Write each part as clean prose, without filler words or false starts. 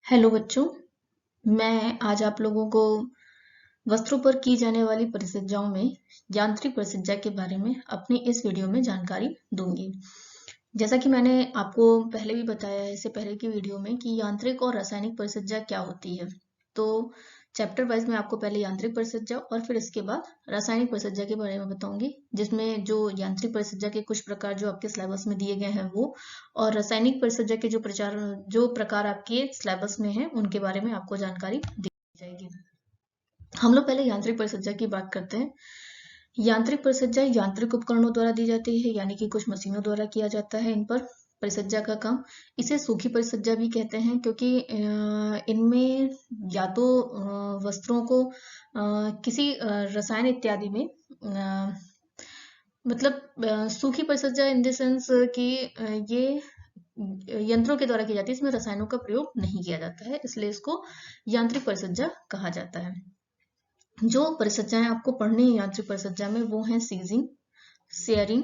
Hello बच्चों, मैं आज आप लोगों को वस्त्रों पर की जाने वाली परिचर्याओं में यांत्रिक परिचर्या के बारे में अपनी इस वीडियो में जानकारी दूंगी। जैसा कि मैंने आपको पहले भी बताया है इससे पहले की वीडियो में कि यांत्रिक और रासायनिक परिचर्या क्या होती है। तो चैप्टर वाइज मैं आपको पहले यांत्रिक परिचर्या और फिर इसके बाद रासायनिक परिचर्या के बारे में बताऊंगी, जिसमें जो यांत्रिक परिचर्या के कुछ प्रकार जो आपके सिलेबस में दिए गए हैं वो, और रासायनिक परिचर्या के जो प्रकार आपके सिलेबस में हैं उनके बारे में आपको जानकारी दी जाएगी। हम लोग पहले यांत्रिक परिचर्या की बात करते हैं। यांत्रिक परिचर्या यांत्रिक उपकरणों द्वारा दी जाती है, यानी कि कुछ मशीनों द्वारा किया जाता है इन पर परिचर्या का काम। इसे सूखी परिचर्या भी कहते हैं, क्योंकि इनमें या तो वस्त्रों को किसी रसायन इत्यादि में सूखी परिचर्या इन द सेंस कि ये यंत्रों के द्वारा की जाती है, इसमें रसायनों का प्रयोग नहीं किया जाता है, इसलिए इसको यांत्रिक परिचर्या कहा जाता है। जो परिचर्याएं आपको पढ़नी है यांत्रिक परिचर्या में वो हैं singeing, shearing,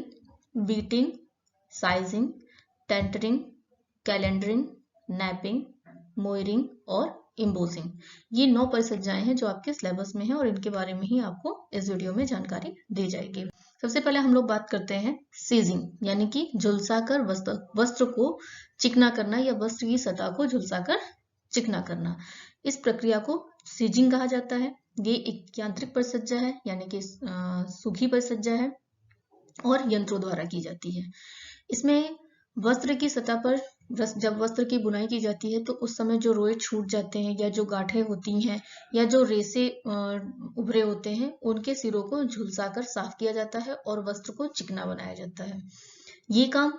beating, sizing, tentering, calendering, napping, moireing और इम्बोसिंग। ये 9 परिचर्याएं हैं जो आपके सिलेबस में है और इनके बारे में ही आपको इस वीडियो में जानकारी दी जाएगी। सबसे पहले हम लोग बात करते हैं सीजिंग, यानी कि झुलसाकर वस्त्र को चिकना करना या वस्त्र की सतह को झुलसाकर चिकना करना। इस प्रक्रिया को सीजिंग कहा जाता है। ये एक यांत्रिक परिचर्या है, यानी कि सूखी परिचर्या है और यंत्रों द्वारा की जाती है। इसमें वस्त्र की सतह पर जब वस्त्र की बुनाई की जाती है तो उस समय जो रोए छूट जाते हैं या जो गांठें होती हैं या जो रेसे उभरे होते हैं उनके सिरों को झुलसाकर साफ किया जाता है और वस्त्र को चिकना बनाया जाता है। ये काम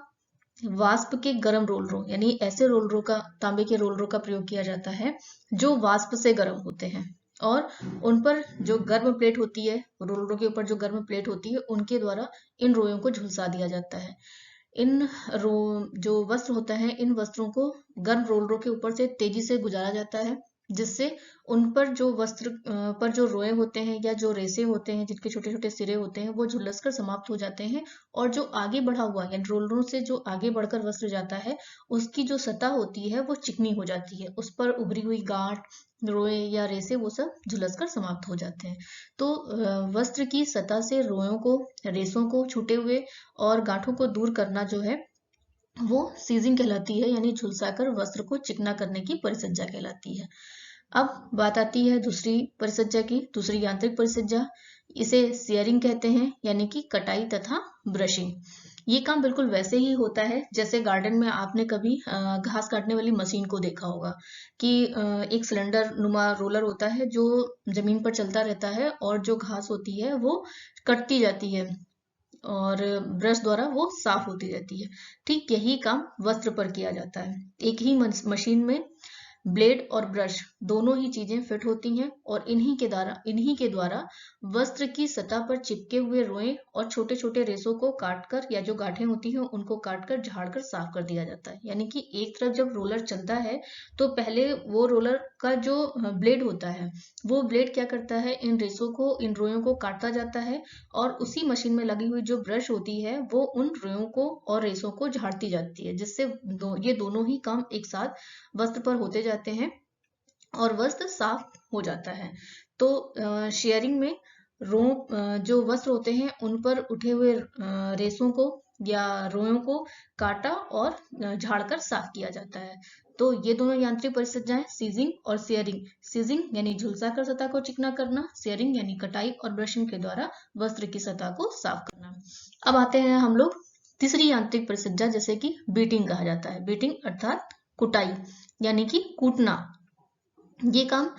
वाष्प के गर्म रोलरों, यानी ऐसे रोलरों का, तांबे के रोलरों का प्रयोग किया जाता है जो वाष्प से गर्म होते हैं और उन पर जो गर्म प्लेट होती है, रोलरों के ऊपर जो गर्म प्लेट होती है उनके द्वारा इन रोयों को झुलसा दिया जाता है। इन जो वस्त्र होता है इन वस्त्रों को गर्म रोलरों के ऊपर से तेजी से गुजारा जाता है, जिससे उन पर जो वस्त्र पर जो रोए होते हैं या जो रेसे होते हैं जिनके छोटे छोटे सिरे होते हैं वो झुलसकर समाप्त हो जाते हैं और जो आगे बढ़ा हुआ यानी रोलरों से जो आगे बढ़कर वस्त्र जाता है उसकी जो सतह होती है वो चिकनी हो जाती है, उस पर उभरी हुई गांठ, रोए या रेसे वो सब झुलसकर समाप्त हो जाते हैं। तो वस्त्र की सतह से रोयों को, रेसों को, छूटे हुए और गांठों को दूर करना जो है वो सीजिंग कहलाती है, यानी झुलसाकर वस्त्र को चिकना करने की परिचर्या कहलाती है। अब बात आती है दूसरी परिचर्या की, दूसरी यांत्रिक परिचर्या। इसे शेयरिंग कहते हैं, यानी कि कटाई तथा ब्रशिंग। ये काम बिल्कुल वैसे ही होता है जैसे गार्डन में आपने कभी घास काटने वाली मशीन को देखा होगा कि एक सिलेंडर नुमा रोलर होता है जो जमीन पर चलता रहता है और जो घास होती है वो कटती जाती है और ब्रश द्वारा वो साफ होती रहती है। ठीक यही काम वस्त्र पर किया जाता है। एक ही मशीन में ब्लेड और ब्रश दोनों ही चीजें फिट होती हैं और इन्हीं के द्वारा वस्त्र की सतह पर चिपके हुए रोए और छोटे छोटे रेसों को काटकर या जो गांठें होती हैं उनको काटकर झाड़कर साफ कर दिया जाता है। यानी कि एक तरफ जब रोलर चलता है तो पहले वो रोलर का जो ब्लेड होता है वो ब्लेड क्या करता है, इन रेसों को, इन रोयों को काटता जाता है और उसी मशीन में लगी हुई जो ब्रश होती है वो उन रोयों को और रेसों को झाड़ती जाती है, जिससे ये दोनों ही काम एक साथ वस्त्र पर होते जाते हैं और वस्त्र साफ हो जाता है। तो शेयरिंग में जो वस्त्र होते हैं उन पर उठे हुए रेसों को या रोयों को काटा और झाड़कर साफ किया जाता है। तो ये दोनों यांत्रिक परिचर्याएं सीजिंग और शेयरिंग। सीजिंग यानी झुलसाकर सतह को चिकना करना, शेयरिंग यानी कटाई और ब्रशिंग के द्वारा वस्त्र की सतह को साफ करना। अब आते हैं हम लोग तीसरी यांत्रिक परिचर्या, जैसे कि बीटिंग कहा जाता है। बीटिंग अर्थात कुटाई, यानी कि कूटना। ये काम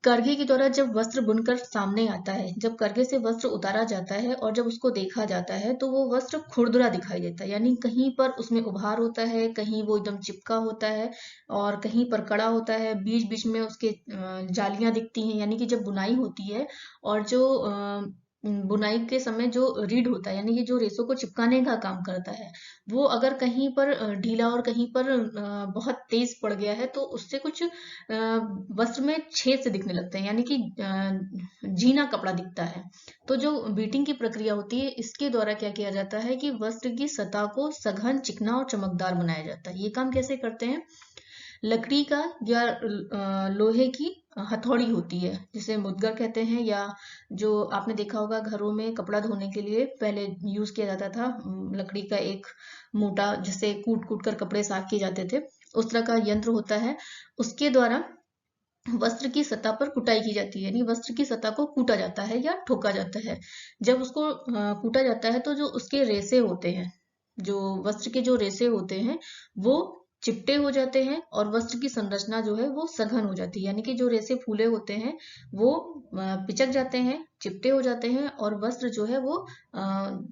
करघे के द्वारा जब वस्त्र बुनकर सामने आता है, जब करघे से वस्त्र उतारा जाता है और जब उसको देखा जाता है तो वो वस्त्र खुरदुरा दिखाई देता है, यानी कहीं पर उसमें उभार होता है, कहीं वो एकदम चिपका होता है और कहीं पर कड़ा होता है, बीच बीच में उसके जालियां दिखती हैं। यानी कि जब बुनाई होती है और जो बुनाई के समय जो रीड होता है, यानी कि जो रेसों को चिपकाने का काम करता है, वो अगर कहीं पर ढीला और कहीं पर बहुत तेज पड़ गया है तो उससे कुछ वस्त्र में छेद से दिखने लगते हैं, यानी कि झीना कपड़ा दिखता है। तो जो बीटिंग की प्रक्रिया होती है इसके द्वारा क्या किया जाता है कि वस्त्र की सतह को सघन, चिकना और चमकदार बनाया जाता है। ये काम कैसे करते हैं? लकड़ी का या लोहे की हथौड़ी होती है, जिसे मुद्गर कहते हैं, या जो आपने देखा होगा घरों में कपड़ा धोने के लिए पहले यूज किया जाता था, लकड़ी का एक मोटा, जिससे कूट कूट कर कपड़े साफ किए जाते थे, उस तरह का यंत्र होता है। उसके द्वारा वस्त्र की सतह पर कुटाई की जाती है, यानी वस्त्र की सतह को कूटा जाता है या ठोका जाता है। जब उसको कूटा जाता है तो जो उसके रेशे होते हैं, जो वस्त्र के जो रेशे होते हैं, वो चिपटे हो जाते हैं और वस्त्र की संरचना जो है वो सघन हो जाती है, यानी कि जो रेशे फूले होते हैं वो पिचक जाते हैं, चिपटे हो जाते हैं, और वस्त्र जो है वो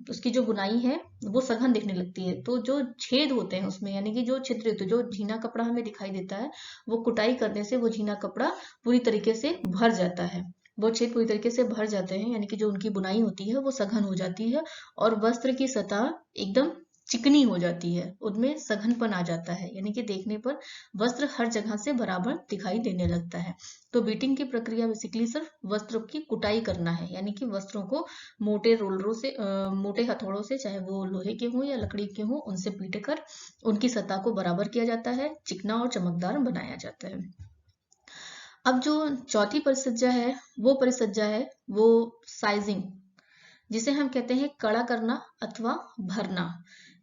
उसकी जो बुनाई है वो सघन दिखने लगती है। तो जो छेद होते हैं उसमें, यानी कि जो छिद्र होते हैं, जो झीना कपड़ा हमें दिखाई देता है, वो कुटाई करने से वो झीना कपड़ा पूरी तरीके से भर जाता है, वो छेद पूरी तरीके से भर जाते हैं, यानी कि जो उनकी बुनाई होती है वो सघन हो जाती है और वस्त्र की सतह एकदम चिकनी हो जाती है, उनमें सघनपन आ जाता है, यानी कि देखने पर वस्त्र हर जगह से बराबर दिखाई देने लगता है। तो बीटिंग की प्रक्रिया बेसिकली सिर्फ वस्त्रों की कुटाई करना है, यानी कि वस्त्रों को मोटे रोलरों से मोटे हथौड़ों से, चाहे वो लोहे के हों या लकड़ी के हों, उनसे पीट कर उनकी सतह को बराबर किया जाता है, चिकना और चमकदार बनाया जाता है। अब जो चौथी परिसज्जा है, वो परिसज्जा है वो साइजिंग, जिसे हम कहते हैं कड़ा करना अथवा भरना।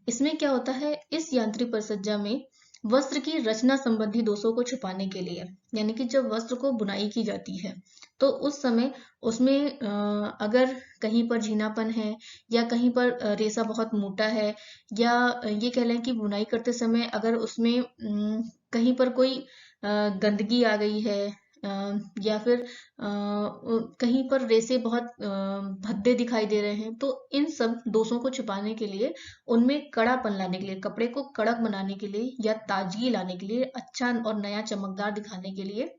इसमें क्या होता है, इस यांत्रिक परिसज्जा में वस्त्र की रचना संबंधी दोषों को छुपाने के लिए, यानी कि जब वस्त्र को बुनाई की जाती है तो उस समय उसमें अगर कहीं पर झीनापन है या कहीं पर रेशा बहुत मोटा है, या ये कह लें कि बुनाई करते समय अगर उसमें कहीं पर कोई गंदगी आ गई है, या फिर कहीं पर रेशे बहुत भद्दे दिखाई दे रहे हैं, तो इन सब दोषों को छुपाने के लिए, उनमें कड़ापन लाने के लिए, कपड़े को कड़क बनाने के लिए या ताजगी लाने के लिए, अच्छा और नया चमकदार दिखाने के लिए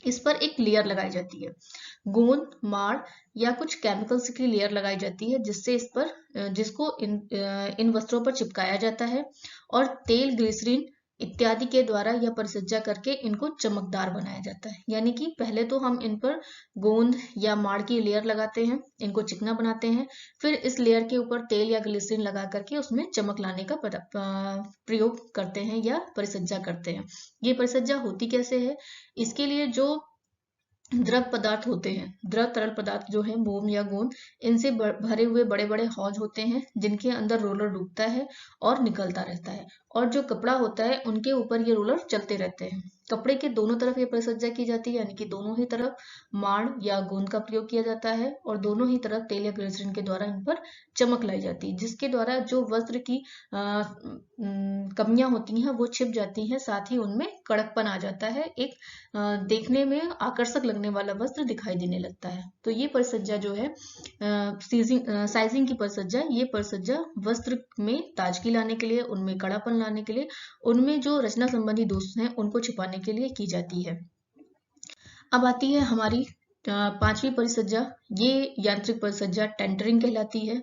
इस पर एक लेयर लगाई जाती है। गोंद, माड़ या कुछ केमिकल्स की लेयर लगाई जाती है, जिससे इस पर जिसको इन वस्त्रों पर चिपकाया जाता है और तेल, ग्लिसरीन इत्यादि के द्वारा यह परिसज्जा करके इनको चमकदार बनाया जाता है। यानी कि पहले तो हम इन पर गोंद या माड़ की लेयर लगाते हैं, इनको चिकना बनाते हैं, फिर इस लेयर के ऊपर तेल या ग्लिसरीन लगा करके उसमें चमक लाने का प्रयोग करते हैं या परिसज्जा करते हैं। ये परिसज्जा होती कैसे है, इसके लिए जो द्रव पदार्थ होते हैं, द्रव तरल पदार्थ जो है मोम या गोंद, इनसे भरे हुए बड़े बड़े हौज होते हैं, जिनके अंदर रोलर डूबता है और निकलता रहता है, और जो कपड़ा होता है उनके ऊपर ये रोलर चलते रहते हैं। कपड़े के दोनों तरफ ये परिसज्जा की जाती है, यानी कि दोनों ही तरफ माड़ या गोंद का प्रयोग किया जाता है और दोनों ही तरफ तेल या ग्लिसरीन के द्वारा इन पर चमक लाई जाती है, जिसके द्वारा जो वस्त्र की कमियां होती हैं वो छिप जाती हैं, साथ ही उनमें कड़कपन आ जाता है, एक देखने में आकर्षक लगने वाला वस्त्र दिखाई देने लगता है। तो ये परिसज्जा जो है साइजिंग की परिसज्जा, ये परिसज्जा वस्त्र में ताजगी लाने के लिए, उनमें कड़ापन लाने के लिए, उनमें जो रचना संबंधी दोष हैं उनको छिपाने के लिए की जाती है। अब आती है हमारी पांचवी परिसज्जा, ये यांत्रिक परिसज्जा टेंटरिंग कहलाती है।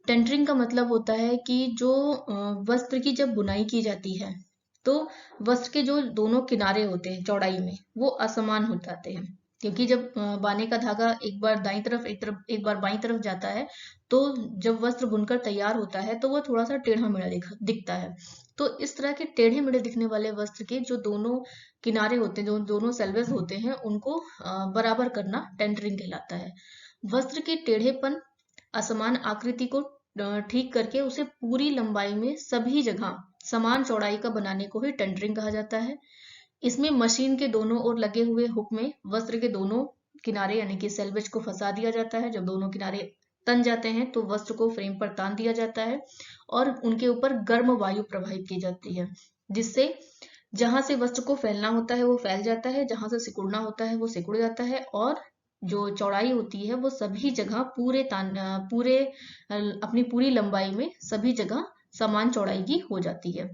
टेंटरिंग का मतलब होता है कि जो वस्त्र की जब बुनाई की जाती है तो वस्त्र के जो दोनों किनारे होते हैं चौड़ाई में, वो असमान हो जाते हैं, क्योंकि जब बाने का धागा एक बार दाईं तरफ एक बार बाईं तरफ जाता है, तो जब वस्त्र बुनकर तैयार होता है तो वो थोड़ा सा टेढ़ा मेढ़ा दिखता है। तो इस तरह के टेढ़े मेढ़े दिखने वाले वस्त्र के जो दोनों किनारे होते हैं, जो दोनों सेल्वेज होते हैं, उनको बराबर करना टेंटरिंग कहलाता है। वस्त्र के टेढ़ेपन, असमान आकृति को ठीक करके उसे पूरी लंबाई में सभी जगह समान चौड़ाई का बनाने को ही टेंटरिंग कहा जाता है। इसमें मशीन के दोनों ओर लगे हुए हुक में वस्त्र के दोनों किनारे यानी कि सेल्वेज को फंसा दिया जाता है। जब दोनों किनारे तन जाते हैं तो वस्त्र को फ्रेम पर तान दिया जाता है और उनके ऊपर गर्म वायु प्रवाहित की जाती है, जिससे जहां से वस्त्र को फैलना होता है वो फैल जाता है, जहां से सिकुड़ना होता है वो सिकुड़ जाता है, और जो चौड़ाई होती है वो सभी जगह पूरे अपनी पूरी लंबाई में सभी जगह समान चौड़ाई की हो जाती है।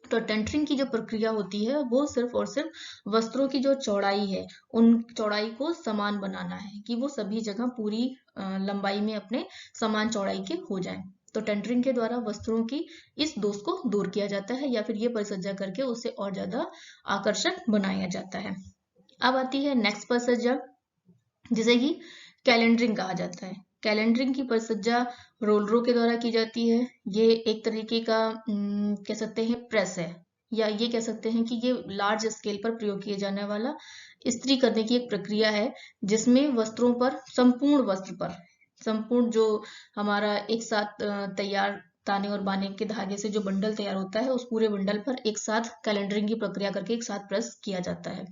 तो टेंटरिंग की जो प्रक्रिया होती है वो सिर्फ और सिर्फ वस्त्रों की जो चौड़ाई है उन चौड़ाई को समान बनाना है, कि वो सभी जगह पूरी लंबाई में अपने समान चौड़ाई के हो जाएं। तो टेंटरिंग के द्वारा वस्त्रों की इस दोष को दूर किया जाता है या फिर ये परिसज्जा करके उसे और ज्यादा आकर्षक बनाया जाता है। अब आती है नेक्स्ट परिसज्जा, जिसे कि कैलेंडरिंग कहा जाता है। कैलेंडरिंग की परिसज्जा रोलरों के द्वारा की जाती है। ये एक तरीके का कह सकते हैं प्रेस है, या ये कह सकते हैं कि ये लार्ज स्केल पर प्रयोग किए जाने वाला इस्त्री करने की एक प्रक्रिया है, जिसमें वस्त्रों पर, संपूर्ण वस्त्र पर, संपूर्ण जो हमारा एक साथ तैयार ताने और बाने के धागे से जो बंडल तैयार होता है, उस पूरे बंडल पर एक साथ कैलेंडरिंग की प्रक्रिया करके एक साथ प्रेस किया जाता है।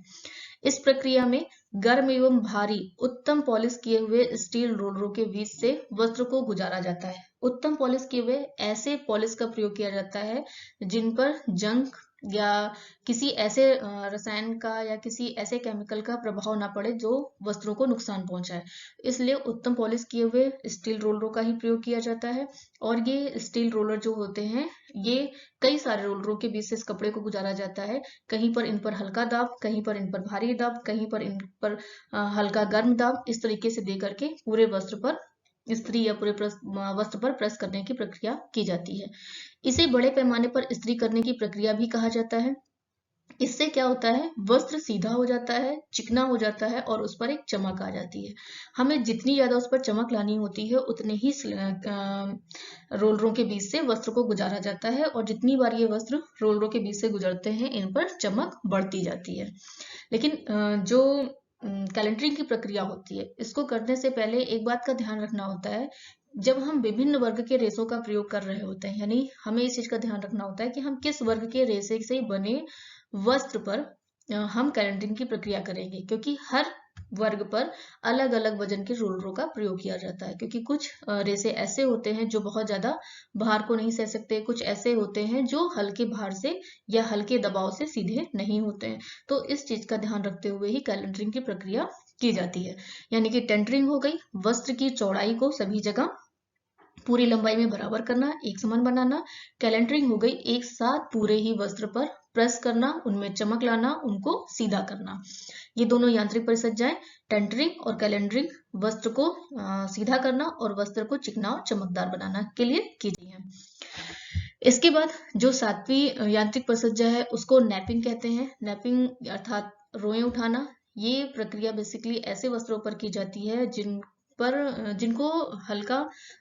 इस प्रक्रिया में गर्म एवं भारी उत्तम पॉलिश किए हुए स्टील रोलरों के बीच से वस्त्र को गुजारा जाता है। उत्तम पॉलिश किए हुए ऐसे पॉलिश का प्रयोग किया जाता है जिन पर जंग या किसी ऐसे रसायन का या किसी ऐसे केमिकल का प्रभाव ना पड़े जो वस्त्रों को नुकसान पहुंचाए। इसलिए उत्तम पॉलिश किए हुए स्टील रोलरों का ही प्रयोग किया जाता है। और ये स्टील रोलर जो होते हैं, ये कई सारे रोलरों के बीच से इस कपड़े को गुजारा जाता है। कहीं पर इन पर हल्का दाब, कहीं पर इन पर भारी दाब, कहीं पर इन पर हल्का गर्म दाब, इस तरीके से दे करके पूरे वस्त्र पर इस्त्री या पूरे वस्त्र पर प्रेस करने की प्रक्रिया की जाती है। इसे बड़े पैमाने पर इस्त्री करने की प्रक्रिया भी कहा जाता है। इससे क्या होता है, वस्त्र सीधा हो जाता है, चिकना हो जाता है और उस पर एक चमक आ जाती है। हमें जितनी ज्यादा उस पर चमक लानी होती है, उतने ही रोलरों के बीच से वस्त्र को गुजारा जाता है, और जितनी बार ये वस्त्र रोलरों के बीच से गुजरते हैं, इन पर चमक बढ़ती जाती है। लेकिन जो कैलेंडरिंग की प्रक्रिया होती है, इसको करने से पहले एक बात का ध्यान रखना होता है। जब हम विभिन्न वर्ग के रेशों का प्रयोग कर रहे होते हैं, यानी हमें इस चीज का ध्यान रखना होता है कि हम किस वर्ग के रेशे से बने वस्त्र पर हम कैलेंडरिंग की प्रक्रिया करेंगे, क्योंकि हर वर्ग पर अलग अलग वजन के रोलरों का प्रयोग किया जाता है। क्योंकि कुछ रेशे ऐसे होते हैं जो बहुत ज्यादा भार को नहीं सह सकते, कुछ ऐसे होते हैं जो हल्के भार से या हल्के दबाव से सीधे नहीं होते हैं। तो इस चीज का ध्यान रखते हुए ही कैलेंडरिंग की प्रक्रिया की जाती है। यानी कि टेंडरिंग हो गई, वस्त्र की चौड़ाई को सभी जगह पूरी लंबाई में बराबर करना, एक समान बनाना। कैलेंडरिंग हो गई एक साथ पूरे ही वस्त्र पर प्रेस करना, उनमें चमक लाना, उनको सीधा करना। ये दोनों यांत्रिक परिसज्जाएं, टेंडरिंग और कैलेंडरिंग, वस्त्र को सीधा करना और वस्त्र को चिकना और चमकदार बनाना के लिए की गई है। इसके बाद जो सातवीं यांत्रिक परिसज्जा है, उसको नैपिंग कहते हैं। नैपिंग अर्थात रोएं उठाना। ये प्रक्रिया बेसिकली ऐसे वस्त्रों पर की जाती है जिनको हल्का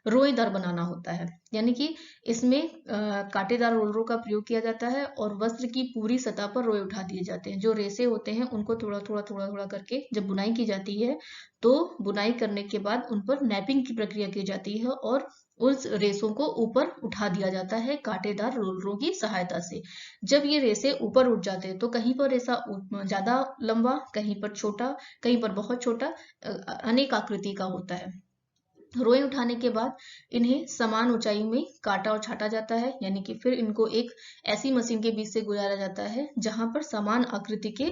रोएदार बनाना होता है। यानी कि इसमें कांटेदार रोलरों का प्रयोग किया जाता है और वस्त्र की पूरी सतह पर रोए उठा दिए जाते हैं। जो रेशे होते हैं, उनको थोड़ा थोड़ा थोड़ा थोड़ा करके जब बुनाई की जाती है, तो बुनाई करने के बाद उन पर नैपिंग की प्रक्रिया की जाती है और उस रेशों को ऊपर उठा दिया जाता है कांटेदार रोलरों की सहायता से। जब ये रेशे ऊपर उठ जाते हैं, तो कहीं पर रेशा ज्यादा लंबा, कहीं पर छोटा, कहीं पर बहुत छोटा, अनेक आकृति का होता है। रोए उठाने के बाद इन्हें समान ऊंचाई में काटा और छाटा जाता है। यानी कि फिर इनको एक ऐसी मशीन के बीच से गुजारा जाता है जहां पर समान आकृति के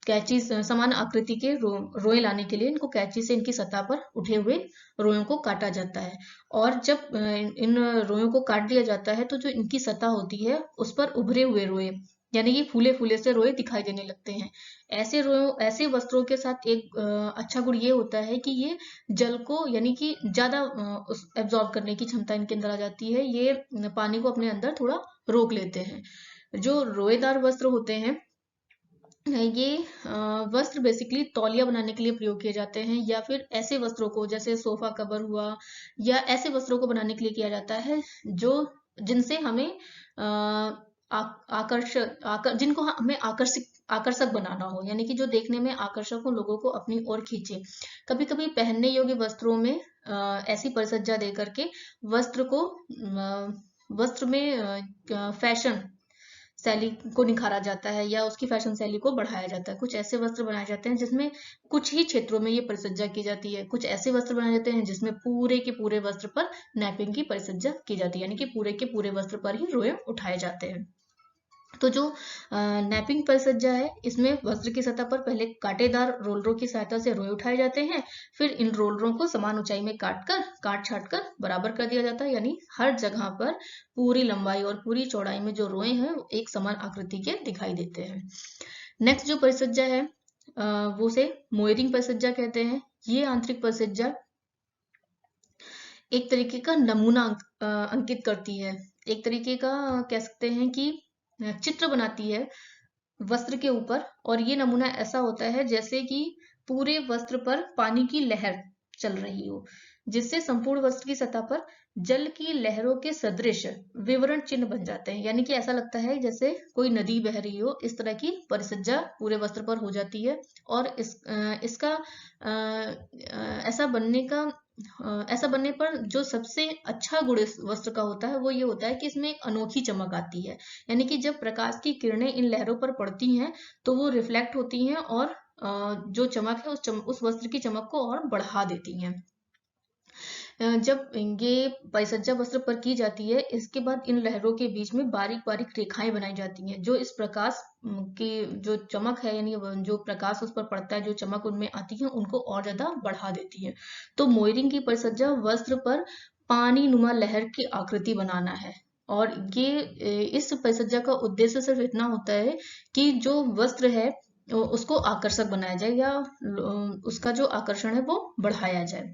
कैंची, समान आकृति के रोए लाने के लिए इनको कैंची से इनकी सतह पर उठे हुए रोयों को काटा जाता है। और जब इन रोयों को काट दिया जाता है, तो जो इनकी सतह होती है उस पर उभरे हुए रोए, यानी कि फूले फूले से रोए दिखाई देने लगते हैं। ऐसे वस्त्रों के साथ एक अच्छा गुण ये होता है कि ये जल को, यानी कि ज्यादा एब्जॉर्ब करने की क्षमता इनके अंदर आ जाती है। ये पानी को अपने अंदर थोड़ा रोक लेते हैं। जो रोएदार वस्त्र होते हैं, ये वस्त्र बेसिकली तौलिया बनाने के लिए प्रयोग किए जाते हैं, या फिर ऐसे वस्त्रों को, जैसे सोफा कवर हुआ, या ऐसे वस्त्रों को बनाने के लिए किया जाता है जिनसे हमें जिनको हमें आकर्षक बनाना हो, यानी कि जो देखने में आकर्षक हो, लोगों को अपनी ओर खींचे। कभी कभी पहनने योग्य वस्त्रों में ऐसी परिसज्जा दे करके वस्त्र में फैशन शैली को निखारा जाता है या उसकी फैशन शैली को बढ़ाया जाता है। कुछ ऐसे वस्त्र बनाए जाते हैं जिसमें कुछ ही क्षेत्रों में ये परिसज्जा की जाती है। कुछ ऐसे वस्त्र बनाए जाते हैं जिसमें पूरे के पूरे वस्त्र पर नैपिंग की परिसज्जा की जाती है, यानी कि पूरे के पूरे वस्त्र पर ही रोए उठाए जाते हैं। तो जो नैपिंग परिसज्जा है, इसमें वस्त्र की सतह पर पहले कांटेदार रोलरों की सहायता से रोए उठाए जाते हैं। फिर इन रोलरों को समान ऊंचाई में काट छाट कर बराबर कर दिया जाता है, यानी हर जगह पर पूरी लंबाई और पूरी चौड़ाई में जो रोए हैं एक समान आकृति के दिखाई देते हैं। नेक्स्ट जो परिसज्जा है, वो से मोयरिंग परिसज्जा कहते हैं। ये आंतरिक परिसज्जा एक तरीके का नमूना अंकित करती है। एक तरीके का कह सकते हैं कि चित्र बनाती है वस्त्र के ऊपर, और ये नमूना ऐसा होता है जैसे कि पूरे वस्त्र पर पानी की लहर चल रही हो, जिससे संपूर्ण वस्त्र की सतह पर जल की लहरों के सदृश विवरण चिन्ह बन जाते हैं, यानी कि ऐसा लगता है जैसे कोई नदी बह रही हो, इस तरह की परिसज्जा पूरे वस्त्र पर हो जाती है। और इसका ऐसा बनने पर जो सबसे अच्छा गुण इस वस्त्र का होता है वो ये होता है कि इसमें एक अनोखी चमक आती है, यानी कि जब प्रकाश की किरणें इन लहरों पर पड़ती हैं तो वो रिफ्लेक्ट होती हैं और जो चमक है उस वस्त्र की चमक को और बढ़ा देती हैं। जब ये परिसज्जा वस्त्र पर की जाती है, इसके बाद इन लहरों के बीच में बारीक बारीक रेखाएं बनाई जाती हैं, जो इस प्रकाश की जो चमक है, यानी जो प्रकाश उस पर पड़ता है, जो चमक उनमें आती है, उनको और ज्यादा बढ़ा देती है। तो मोयरिंग की परिसज्जा वस्त्र पर पानी नुमा लहर की आकृति बनाना है। और ये इस परिसज्जा का उद्देश्य सिर्फ इतना होता है कि जो वस्त्र है उसको आकर्षक बनाया जाए, या उसका जो आकर्षण है वो बढ़ाया जाए।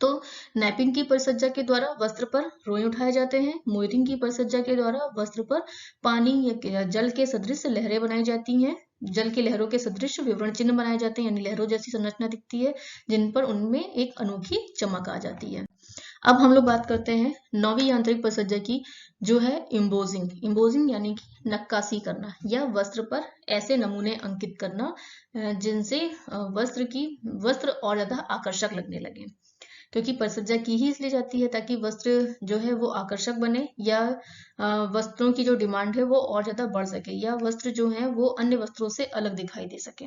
तो नैपिंग की परिसज्जा के द्वारा वस्त्र पर रोए उठाए जाते हैं। मोयरिंग की परिसज्जा के द्वारा वस्त्र पर पानी या जल के सदृश लहरें बनाई जाती हैं। जल की लहरों के सदृश विवरण चिन्ह बनाए जाते हैं, यानी लहरों जैसी संरचना दिखती है, जिन पर उनमें एक अनोखी चमक आ जाती है। अब हम लोग बात करते हैं नौवीं यांत्रिक परिसज्जा की, जो है इम्बोजिंग। इम्बोजिंग यानी कि नक्काशी करना या वस्त्र पर ऐसे नमूने अंकित करना जिनसे वस्त्र और ज्यादा आकर्षक लगने लगे। क्योंकि परिसज्जा की ही इसलिए जाती है ताकि वस्त्र जो है वो आकर्षक बने, या वस्त्रों की जो डिमांड है वो और ज्यादा बढ़ सके, या वस्त्र जो है वो अन्य वस्त्रों से अलग दिखाई दे सके।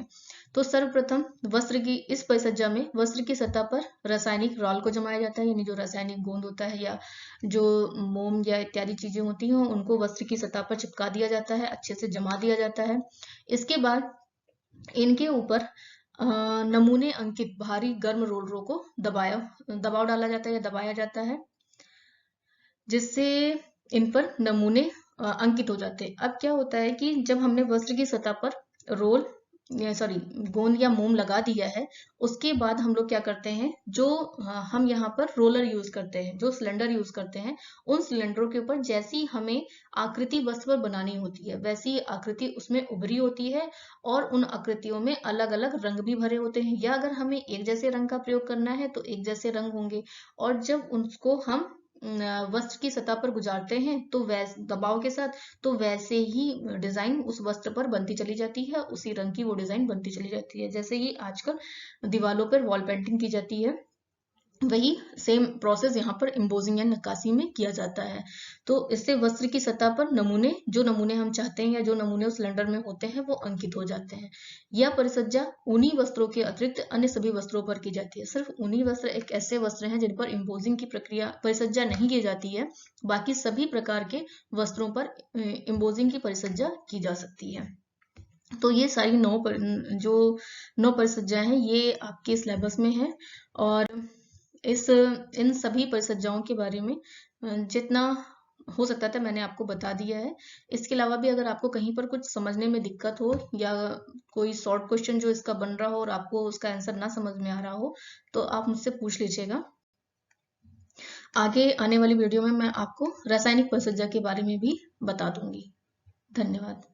तो सर्वप्रथम वस्त्र की इस परिसज्जा में वस्त्र की सतह पर रासायनिक रॉल को जमाया जाता है, यानी जो रासायनिक गोंद होता है या जो मोम या इत्यादि चीजें होती हैं उनको वस्त्र की सतह पर चिपका दिया जाता है, अच्छे से जमा दिया जाता है। इसके बाद इनके ऊपर नमूने अंकित भारी गर्म रोलरों को दबाव डाला जाता है या दबाया जाता है, जिससे इन पर नमूने अंकित हो जाते हैं। अब क्या होता है कि जब हमने वस्त्र की सतह पर गोंद या मोम लगा दिया है, उसके बाद हम लोग क्या करते हैं, जो हम यहाँ पर रोलर यूज करते हैं, जो सिलेंडर यूज करते हैं, उन सिलेंडरों के ऊपर जैसी हमें आकृति वस्त्र पर बनानी होती है वैसी आकृति उसमें उभरी होती है, और उन आकृतियों में अलग अलग रंग भी भरे होते हैं, या अगर हमें एक जैसे रंग का प्रयोग करना है तो एक जैसे रंग होंगे। और जब उसको हम वस्त्र की सतह पर गुजारते हैं तो दबाव के साथ, तो वैसे ही डिजाइन उस वस्त्र पर बनती चली जाती है, उसी रंग की वो डिजाइन बनती चली जाती है, जैसे ही आजकल दीवारों पर वॉल पेंटिंग की जाती है, वही सेम प्रोसेस यहाँ पर इम्बोजिंग या नक्काशी में किया जाता है। तो इससे वस्त्र की सतह पर जो नमूने हम चाहते हैं या जो नमूने उस सिलेंडर में होते हैं वो अंकित हो जाते हैं। यह परिसज्जा ऊनी वस्त्रों के अतिरिक्त अन्य सभी वस्त्रों पर की जाती है। सिर्फ ऊनी वस्त्र एक ऐसे वस्त्र हैं जिन पर इम्बोजिंग की प्रक्रिया परिसज्जा नहीं की जाती है, बाकी सभी प्रकार के वस्त्रों पर इम्बोजिंग की परिसज्जा की जा सकती है। तो ये सारी जो 9 परिसज्जा हैं ये आपके सिलेबस में है, और इन सभी परिसज्जाओं के बारे में जितना हो सकता था मैंने आपको बता दिया है। इसके अलावा भी अगर आपको कहीं पर कुछ समझने में दिक्कत हो, या कोई शॉर्ट क्वेश्चन जो इसका बन रहा हो और आपको उसका आंसर ना समझ में आ रहा हो, तो आप मुझसे पूछ लीजिएगा। आगे आने वाली वीडियो में मैं आपको रासायनिक परिसज्जा के बारे में भी बता दूंगी। धन्यवाद।